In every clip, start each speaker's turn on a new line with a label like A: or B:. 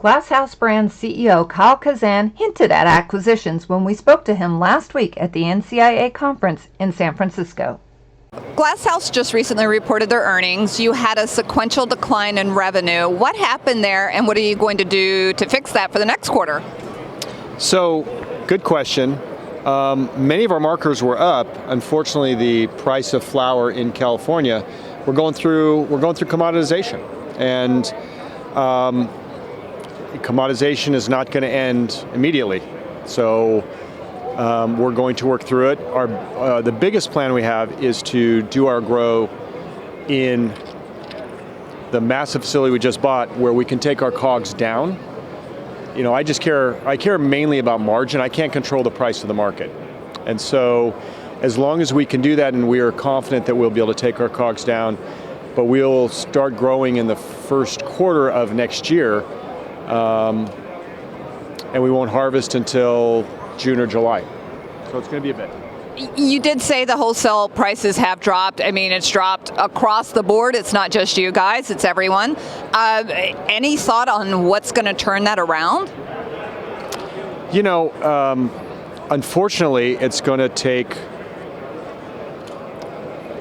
A: Glasshouse Brands CEO Kyle Kazan hinted at acquisitions when we spoke to him last week at the NCIA conference in San Francisco.
B: Glasshouse just recently reported their earnings. You had a sequential decline in revenue. What happened there, and what are you going to do to fix that for the next quarter?
C: So, good question. Many of our markers were up. Unfortunately, the price of flower in California, we're going through commoditization, and commoditization is not going to end immediately. So we're going to work through it. The biggest plan we have is to do our grow in the massive facility we just bought, where we can take our COGS down. You know, I care mainly about margin. I can't control the price of the market. And so as long as we can do that, and we are confident that we'll be able to take our COGS down, but we'll start growing in the first quarter of next year, and we won't harvest until June or July. So it's going to be a bit.
B: You did say the wholesale prices have dropped. I mean, it's dropped across the board. It's not just you guys, it's everyone. Any thought on what's going to turn that around?
C: You know, unfortunately, it's going to take,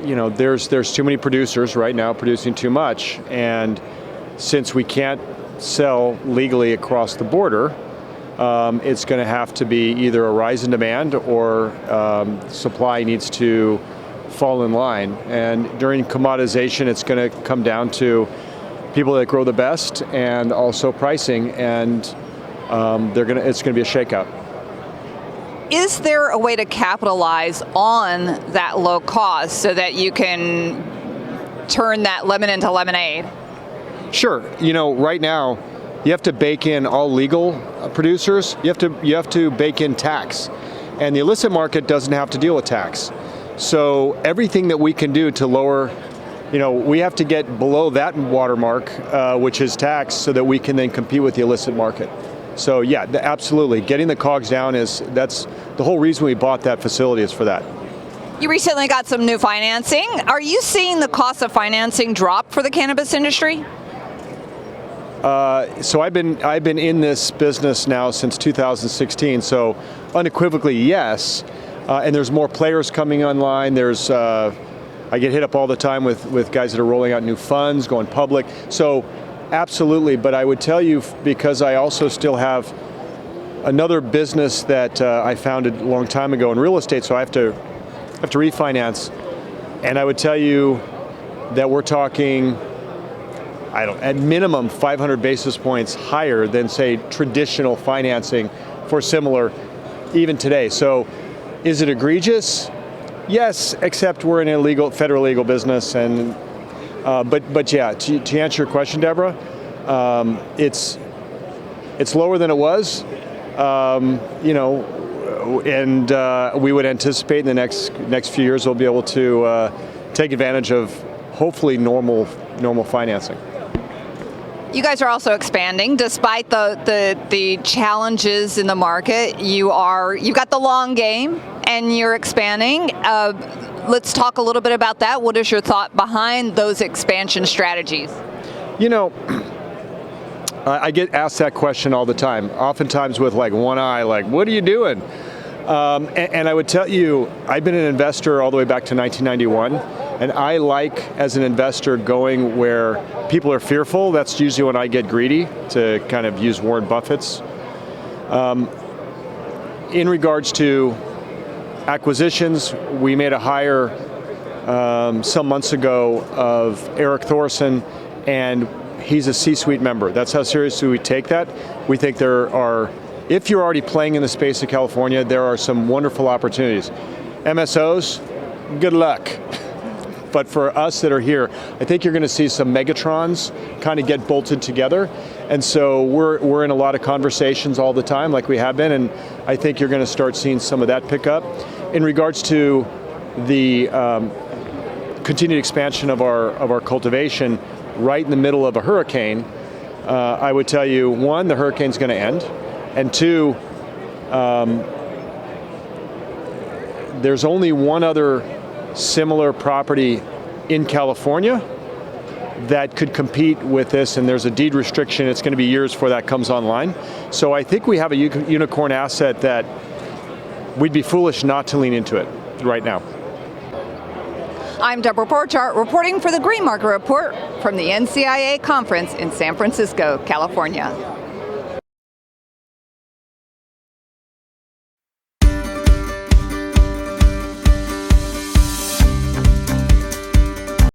C: you know, there's too many producers right now producing too much, and since we can't sell legally across the border, it's going to have to be either a rise in demand or supply needs to fall in line. And during commoditization, it's going to come down to people that grow the best and also pricing, and it's going to be a shakeout.
B: Is there a way to capitalize on that low cost so that you can turn that lemon into lemonade?
C: Sure. You know, right now, you have to bake in all legal producers. You have to bake in tax, and the illicit market doesn't have to deal with tax. So everything that we can do to lower, you know, we have to get below that watermark, which is tax, so that we can then compete with the illicit market. So yeah, absolutely, getting the COGS down that's the whole reason we bought that facility, is for that.
B: You recently got some new financing. Are you seeing the cost of financing drop for the cannabis industry?
C: So I've been in this business now since 2016. So unequivocally, yes. And there's more players coming online. I get hit up all the time with guys that are rolling out new funds, going public. So absolutely. But I would tell you, because I also still have another business that I founded a long time ago in real estate, so I have to refinance. And I would tell you that we're talking, at minimum 500 basis points higher than, say, traditional financing for similar, even today. So is it egregious? Yes, except we're in a federal legal business. And but yeah, to answer your question, Debra, it's lower than it was, you know, and we would anticipate in the next few years we'll be able to take advantage of hopefully normal financing.
B: You guys are also expanding despite the challenges in the market. You've got the long game and you're expanding. Let's talk a little bit about that. What is your thought behind those expansion strategies?
C: You know, I get asked that question all the time, oftentimes with like one eye, like, what are you doing? And I would tell you, I've been an investor all the way back to 1991, and I like, as an investor, going where people are fearful. That's usually when I get greedy, to kind of use Warren Buffett's. In regards to acquisitions, we made a hire some months ago of Eric Thorson, and he's a C-suite member. That's how seriously we take that. We think there are, if you're already playing in the space of California, there are some wonderful opportunities. MSOs, good luck. But for us that are here, I think you're going to see some megatrons kind of get bolted together. And so we're in a lot of conversations all the time, like we have been, and I think you're going to start seeing some of that pick up. In regards to the continued expansion of our cultivation right in the middle of a hurricane, I would tell you, one, the hurricane's going to end, and two, there's only one other similar property in California that could compete with this, and there's a deed restriction. It's going to be years before that comes online. So I think we have a unicorn asset that we'd be foolish not to lean into it right now.
B: I'm Debra Borchardt, reporting for the Green Market Report from the NCIA conference in San Francisco, California.